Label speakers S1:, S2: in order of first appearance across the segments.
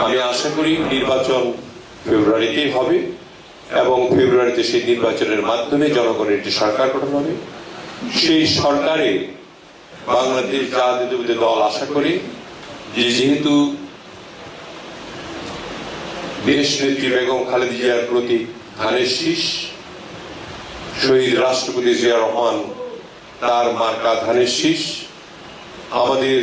S1: আমি আশা করি নির্বাচন ফেব্রুয়ারিতেই হবে এবং ফেব্রুয়ারিতে সেই নির্বাচনের মাধ্যমে জনগণের একটি সরকার গঠন হবে। সেই সরকারে বাংলাদেশ জাতীয়তাবাদী দল আশা করি যেহেতু দেশ নেত্রী বেগম খালেদা জিয়ার প্রতি ধানের শীষ, শহীদ রাষ্ট্রপতি জিয়া রহমান তার মার্কা ধানের শীষ, আমাদের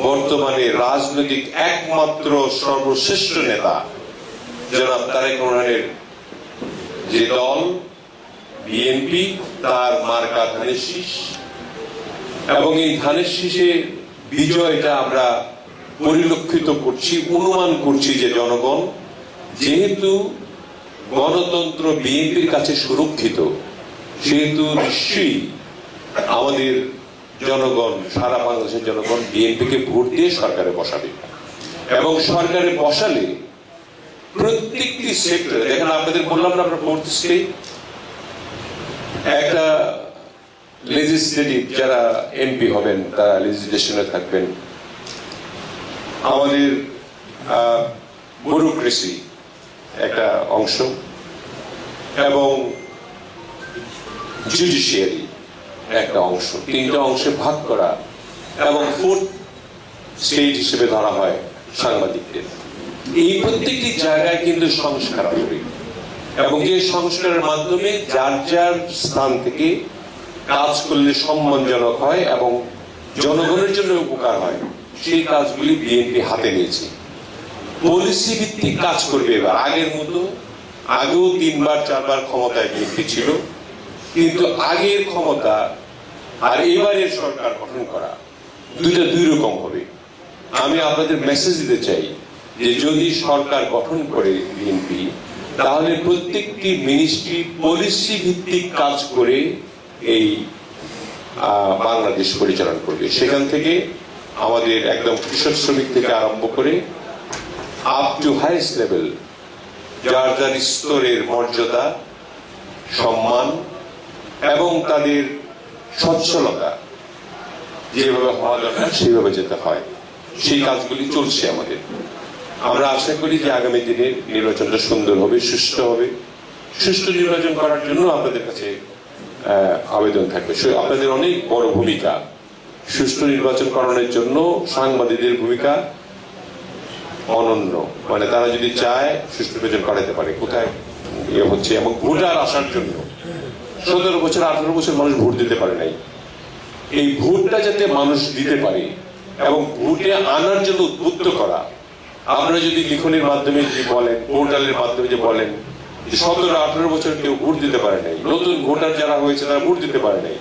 S1: বর্তমানে রাজনৈতিক একমাত্র সর্বশ্রেষ্ঠ নেতা জনাব তারেক রহমানের যে দল বিএনপি তার মার্কা ধানের শীষ, এবং এই ধানের শীষের বিজয়টা আমরা পরিলক্ষিত করছি, অনুমান করছি যে জনগণ যেহেতু গণতন্ত্র বিএনপির কাছে সুরক্ষিত, সেহেতু নিশ্চয়ই আমাদের জনগণ, সারা বাংলাদেশের জনগণ বিএনপিকে ভোট দিয়ে সরকারে বসাবে। এবং সরকারে বসালে প্রত্যেকটি সেক্টরে, দেখেন আপনাদের বললাম না আমরা ফোর্থ স্টেট, একটা লেজিসলেটিভ যারা এমপি হবেন তারা লেজিসলেশনে থাকবেন, আমাদের ব্যুরোক্রেসি একটা অংশ, এবং জুডিশিয়ারি একটা অংশ, তিনটা অংশে ভাগ করা, এবং ফোর্থ স্টেজ হিসেবে ধরা হয় সাংবাদিকদের। এই প্রত্যেকটি জায়গায় কিন্তু সংস্কার আসবে, এবং যে সংস্কারের মাধ্যমে যার যার স্থান থেকে কাজ করলে সম্মানজনক হয় এবং জনগণের জন্য উপকার হয়, সেই কাজগুলি বিএনপি হাতে নিয়েছে। পলিসি ভিত্তিক কাজ করবে এবার, আগের মতো আগেও 3বার 4বার ক্ষমতায় বিএনপি ছিল, কিন্তু আগের ক্ষমতা আর এবারের সরকার গঠন করা দুই রকম হবে। আমি আপনাদের মেসেজ দিতে চাই যে যদি সরকার গঠন করে বিএনপি, তাহলে প্রত্যেকটি মিনিস্ট্রি পলিসি ভিত্তিক কাজ করে এই বাংলাদেশ পরিচালনা করবে। সেখান থেকে আমাদের একদম কৃষক শ্রমিক থেকে আরম্ভ করে আপ টু হাইয়েস্ট লেভেল, যার যার স্তরের মর্যাদা, সম্মান এবং তাদের সচ্ছলতা যেভাবে হওয়া দরকার সেইভাবে যেতে হয়, সেই কাজগুলি চলছে আমাদের। আমরা আশা করি যে আগামী দিনে নির্বাচনটা সুন্দর হবে, সুষ্ঠু হবে। সুষ্ঠু নির্বাচন করার জন্য আপনাদের কাছে আবেদন থাকবে, আপনাদের অনেক বড় ভূমিকা। সুষ্ঠু নির্বাচন করানোর জন্য সাংবাদিকদের ভূমিকা অনন্য, মানে তারা যদি চায় সুষ্ঠু নির্বাচন করাতে পারে। কোথায় ইয়ে হচ্ছে, এবং ভোটার আসার জন্য 17 বছর 18 বছর মানুষ ভোট দিতে পারে নাই, এই ভোটটা যাতে মানুষ দিতে পারে এবং ভোটে আনার জন্য উদ্বুদ্ধ করা। আপনারা যদি লিখনের মাধ্যমে যে বলেন, পোর্টালের মাধ্যমে যে বলেন 17-18 বছর কেউ ভোট দিতে পারে নাই, নতুন ভোটার যারা হয়েছে তারা ভোট দিতে পারে নাই।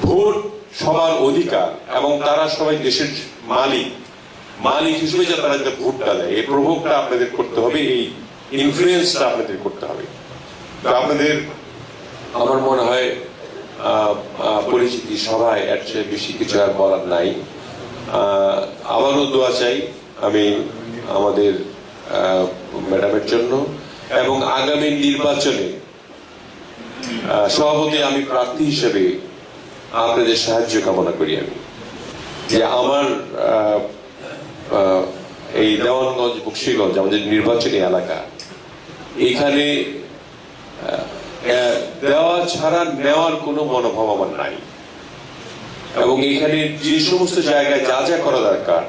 S1: ভোট সবার অধিকার এবং তারা সবাই দেশের মালিক হিসেবে যে তারা যে ভোটটা দেয়, এই প্রভাবটা আপনাদের করতে হবে, এই ইনফ্লুয়েন্সটা আপনাদের করতে হবে। আপনাদের আমার মনে হয় পরিচিতি সভায় এর চেয়ে বেশি কিছু আর বলার নাই। আবারও দোয়া চাই আমি আমাদের ম্যাডামের জন্য, এবং আগামী নির্বাচনে সভাপতি আমি প্রার্থী হিসেবে আপনাদের সাহায্য কামনা করি। আমি যে আমার এই দেওয়ানগঞ্জ, বকশীগঞ্জ আমাদের নির্বাচনী এলাকা, এখানে দেওয়া ছাড়া নেওয়ার কোনো মনোভাব আমার নাই, এবং এখানে যে সমস্ত জায়গায় যা যা করা দরকার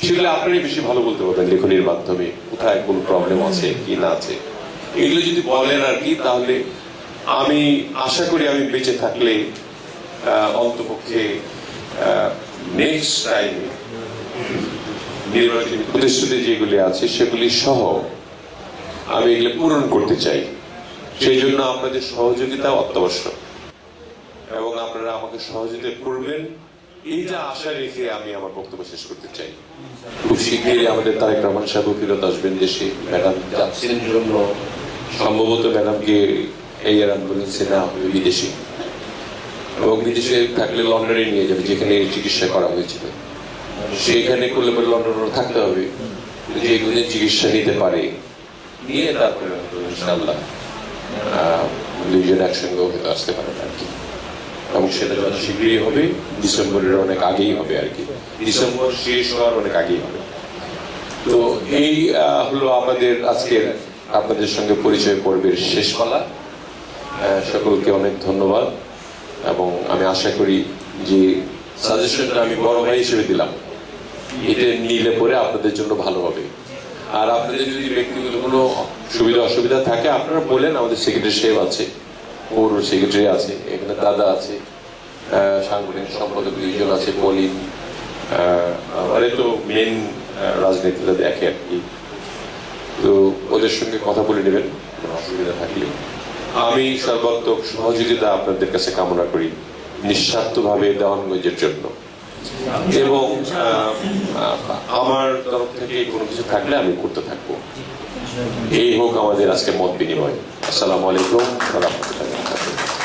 S1: সেগুলো আপনারাই বেশি ভালো বলতে পারবেন লেখনির মাধ্যমে, কোথায় কোন প্রবলেম আছে কি না আছে, এগুলো যদি বলেন আর কি, তাহলে আমি আশা করি আমি বেঁচে থাকলে অন্তপক্ষে নেক্সট টাইম নির্বাচনী প্রতিশ্রুতি যেগুলি আছে সেগুলি সহ আমি এগুলো পূরণ করতে চাই। সেই জন্য আপনাদের সহযোগিতা অত্যাবশ্যক, এবং আপনারা আমাকে সহযোগিতা করবেন, এইটা আশা রেখে আমি আমার বক্তব্য শেষ করতে চাই। খুব শীঘ্রই আমাদের তারেক রহমান সাহেব ফিরত আসবেন দেশে। ম্যাডাম যাচ্ছেন জন্য সম্ভবত ম্যাডামকে এই অ্যাম্বুলেন্সে না হবে বিদেশে, এবং বিদেশে থাকলে লন্ডনে নিয়ে যাবে যেখানে চিকিৎসা করা হয়েছিল, সেইখানে করলে পরে লন্ডনে থাকতে হবে, যেগুলো চিকিৎসা নিতে পারে নিয়ে তারপরে ইনশাআল্লাহ দুইজন একসঙ্গে হয়তো আসতে পারেন আর কি। এবং সেটা যত শীঘ্রই হবে, ডিসেম্বরের অনেক আগেই হবে আর কি, ডিসেম্বর শেষ হওয়ার অনেক আগেই হবে। তো এই হলো আমাদের আজকের আপনাদের সঙ্গে পরিচয় পর্বের শেষ পালা। সকলকে অনেক ধন্যবাদ এবং আমি আশা করি যে সাজেশনটা আমি বড় ভাই হিসেবে দিলাম, এটা নিলে পরে আপনাদের জন্য ভালো হবে। আর আপনাদের যদি ব্যক্তিগত কোনো সুবিধা অসুবিধা থাকে আপনারা বলেন, আমাদের সেক্রেটারি সাহেব আছে, পৌর সেক্রেটারি আছে, এখানে দাদা আছে, সাংগঠনিক সম্পাদক দুইজন আছে, মলিন, মানে তো মেন রাজনীতিটা দেখে আর কি। তো ওদের সঙ্গে কথা বলে নেবেন কোনো অসুবিধা থাকলে। আমি সর্বাত্মক সহযোগিতা আপনাদের কাছে কামনা করি নিঃস্বার্থভাবে দেওয়ানগঞ্জের জন্য, এবং আমার তরফ থেকে কোনো কিছু থাকলে আমি করতে থাকবো। এই হোক আমাদের আজকে মত বিনিময়। আসসালামু আলাইকুম ওয়া রাহমাতুল্লাহি ওয়া বারাকাতুহু।